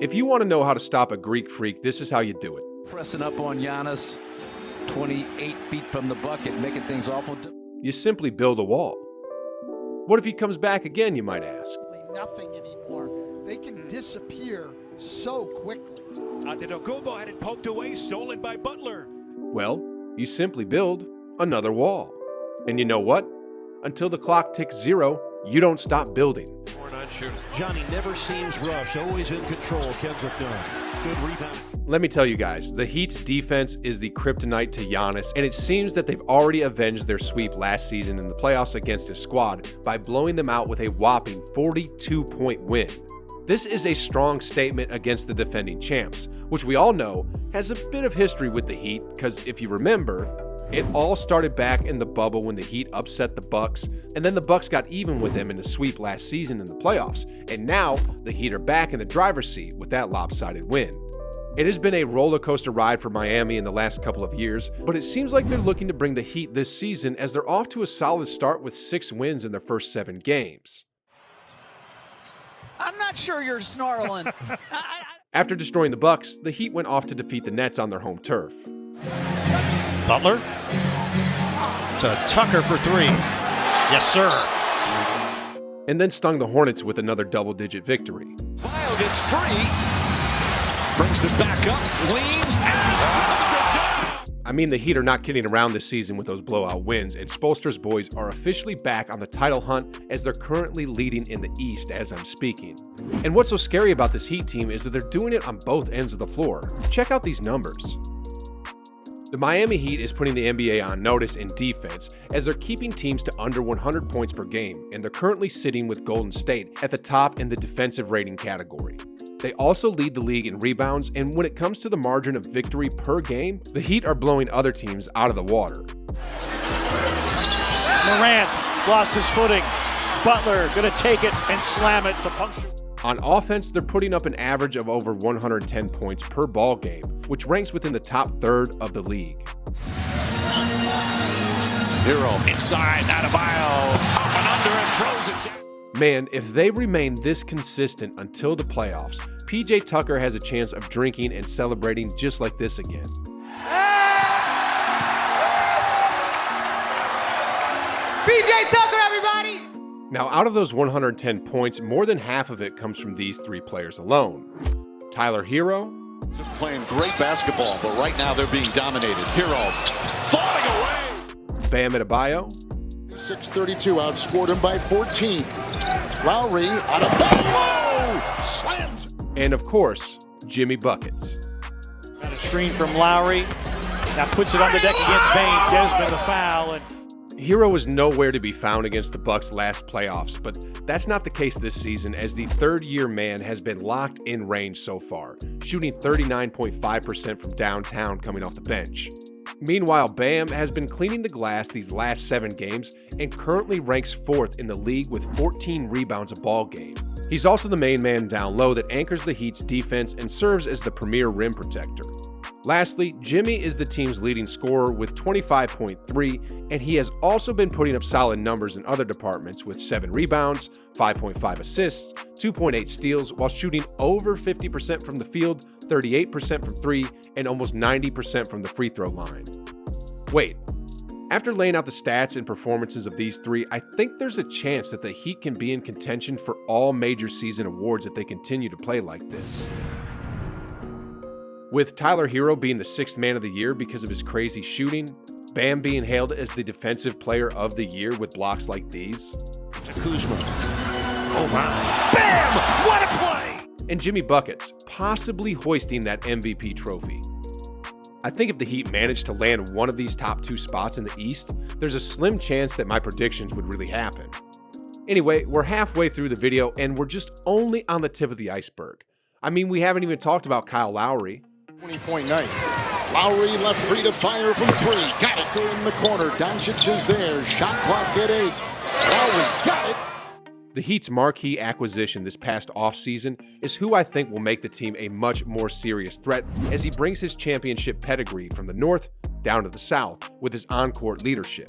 If you want to know how to stop a Greek freak, this is how you do it. Pressing up on Giannis, 28 feet from the bucket, making things awful. You simply build a wall. What if he comes back again, you might ask? Nothing anymore. They can disappear so quickly. Antetokounmpo had it poked away, stolen by Butler. Well, you simply build another wall. And you know what? Until the clock ticks 0, you don't stop building. Johnny never seems rushed, always in control. Kendrick does. Good rebound. Let me tell you guys, the Heat's defense is the kryptonite to Giannis, and it seems that they've already avenged their sweep last season in the playoffs against his squad by blowing them out with a whopping 42-point win. This is a strong statement against the defending champs, which we all know has a bit of history with the Heat, because if you remember, it all started back in the bubble when the Heat upset the Bucks, and then the Bucks got even with them in the sweep last season in the playoffs, and now the Heat are back in the driver's seat with that lopsided win. It has been a roller coaster ride for Miami in the last couple of years, but it seems like they're looking to bring the Heat this season as they're off to a solid start with 6 wins in their first 7 games. I'm not sure you're snarling. After destroying the Bucks, the Heat went off to defeat the Nets on their home turf. Butler to Tucker for 3. Yes, sir. And then stung the Hornets with another double-digit victory. Bio gets free, brings it back up, leaves, and I mean, the Heat are not kidding around this season with those blowout wins, and Spoelstra's boys are officially back on the title hunt as they're currently leading in the East as I'm speaking. And what's so scary about this Heat team is that they're doing it on both ends of the floor. Check out these numbers. The Miami Heat is putting the NBA on notice in defense as they're keeping teams to under 100 points per game, and they're currently sitting with Golden State at the top in the defensive rating category. They also lead the league in rebounds, and when it comes to the margin of victory per game, the Heat are blowing other teams out of the water. Morant lost his footing. Butler gonna take it and slam it to puncture. On offense, they're putting up an average of over 110 points per ball game, which ranks within the top third of the league. Hero inside, Adebayo, up and under and throws it down. Man, if they remain this consistent until the playoffs, PJ Tucker has a chance of drinking and celebrating just like this again. PJ Tucker, everybody! Now, out of those 110 points, more than half of it comes from these 3 players alone. Tyler Hero. Playing great basketball, but right now they're being dominated. Hero falling away. Bam Adebayo. 632 outscored him by 14. Lowry out of bounds. Slams. And of course, Jimmy Buckets. Got a screen from Lowry. Now puts it on the deck against Payne. Desmond the foul. And Hero was nowhere to be found against the Bucks last playoffs, but that's not the case this season as the third-year man has been locked in range so far, shooting 39.5% from downtown coming off the bench. Meanwhile, Bam has been cleaning the glass these last 7 games and currently ranks 4th in the league with 14 rebounds a ball game. He's also the main man down low that anchors the Heat's defense and serves as the premier rim protector. Lastly, Jimmy is the team's leading scorer with 25.3, and he has also been putting up solid numbers in other departments with 7 rebounds, 5.5 assists, 2.8 steals, while shooting over 50% from the field, 38% from 3, and almost 90% from the free throw line. Wait, after laying out the stats and performances of these 3, I think there's a chance that the Heat can be in contention for all major season awards if they continue to play like this. With Tyler Hero being the 6th man of the year because of his crazy shooting, Bam being hailed as the defensive player of the year with blocks like these. Kuzma. Oh my. Bam! What a play! And Jimmy Buckets, possibly hoisting that MVP trophy. I think if the Heat managed to land one of these top 2 spots in the East, there's a slim chance that my predictions would really happen. Anyway, we're halfway through the video and we're just only on the tip of the iceberg. I mean, we haven't even talked about Kyle Lowry. 20-point night. Lowry left free to fire from 3. Got it. Go in the corner. Doncic is there. Shot clock at 8. Lowry got it. The Heat's marquee acquisition this past offseason is who I think will make the team a much more serious threat as he brings his championship pedigree from the North down to the South with his on-court leadership.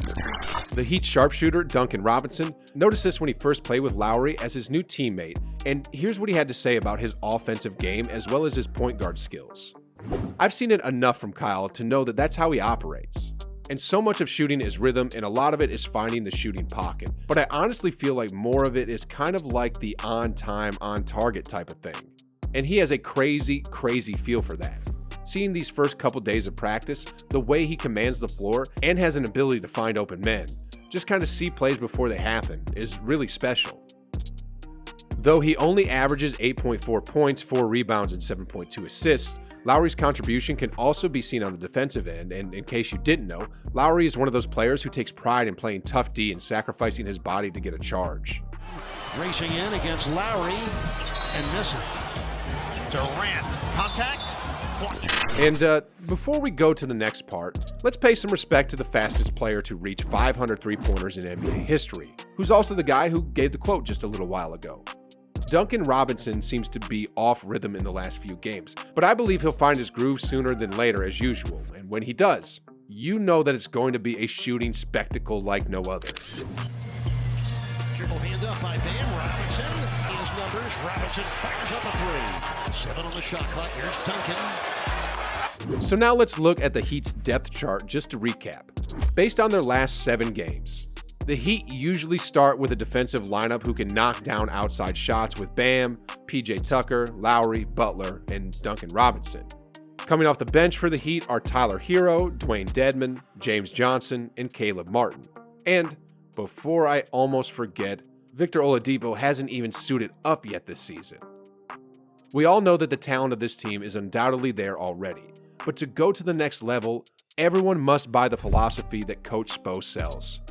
The Heat sharpshooter Duncan Robinson noticed this when he first played with Lowry as his new teammate, and here's what he had to say about his offensive game as well as his point guard skills. "I've seen it enough from Kyle to know that that's how he operates. And so much of shooting is rhythm, and a lot of it is finding the shooting pocket. But I honestly feel like more of it is kind of like the on-time, on-target type of thing. And he has a crazy, crazy feel for that. Seeing these first couple days of practice, the way he commands the floor and has an ability to find open men, just kind of see plays before they happen, is really special." Though he only averages 8.4 points, 4 rebounds, and 7.2 assists, Lowry's contribution can also be seen on the defensive end, and in case you didn't know, Lowry is one of those players who takes pride in playing tough D and sacrificing his body to get a charge. Racing in against Lowry and missing. Durant, contact. And before we go to the next part, let's pay some respect to the fastest player to reach 500 three-pointers in NBA history, who's also the guy who gave the quote just a little while ago. Duncan Robinson seems to be off rhythm in the last few games, but I believe he'll find his groove sooner than later as usual, and when he does, you know that it's going to be a shooting spectacle like no other. Dribble hand up by Bam. Robinson. His numbers. Robinson fires up a 3. 7 on the shot clock. Here's Duncan. So now let's look at the Heat's depth chart just to recap. Based on their last 7 games, the Heat usually start with a defensive lineup who can knock down outside shots with Bam, PJ Tucker, Lowry, Butler, and Duncan Robinson. Coming off the bench for the Heat are Tyler Hero, Dewayne Dedmon, James Johnson, and Caleb Martin. And before I almost forget, Victor Oladipo hasn't even suited up yet this season. We all know that the talent of this team is undoubtedly there already, but to go to the next level, everyone must buy the philosophy that Coach Spo sells.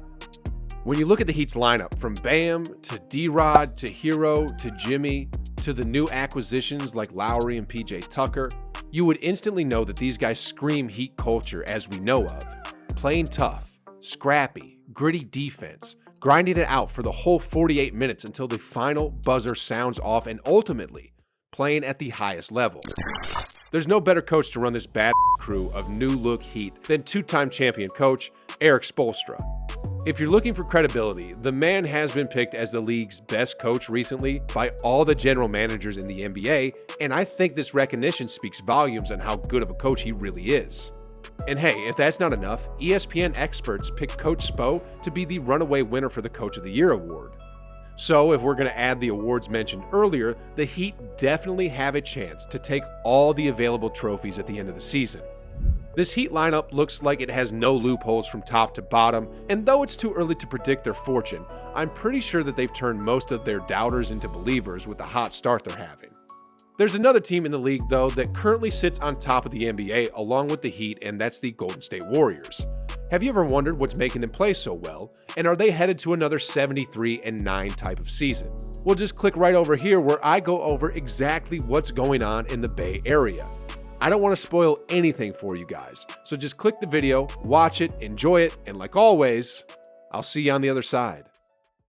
When you look at the Heat's lineup, from Bam to D-Rod to Hero to Jimmy to the new acquisitions like Lowry and PJ Tucker, you would instantly know that these guys scream Heat culture as we know of. Playing tough, scrappy, gritty defense, grinding it out for the whole 48 minutes until the final buzzer sounds off, and ultimately playing at the highest level. There's no better coach to run this bad crew of new-look Heat than two-time champion coach Erik Spoelstra. If you're looking for credibility, the man has been picked as the league's best coach recently by all the general managers in the NBA, and I think this recognition speaks volumes on how good of a coach he really is. And hey, if that's not enough, ESPN experts picked Coach Spo to be the runaway winner for the Coach of the Year award. So if we're going to add the awards mentioned earlier, the Heat definitely have a chance to take all the available trophies at the end of the season. This Heat lineup looks like it has no loopholes from top to bottom, and though it's too early to predict their fortune, I'm pretty sure that they've turned most of their doubters into believers with the hot start they're having. There's another team in the league, though, that currently sits on top of the NBA along with the Heat, and that's the Golden State Warriors. Have you ever wondered what's making them play so well, and are they headed to another 73-9 type of season? Well, just click right over here where I go over exactly what's going on in the Bay Area. I don't want to spoil anything for you guys, so just click the video, watch it, enjoy it, and like always, I'll see you on the other side.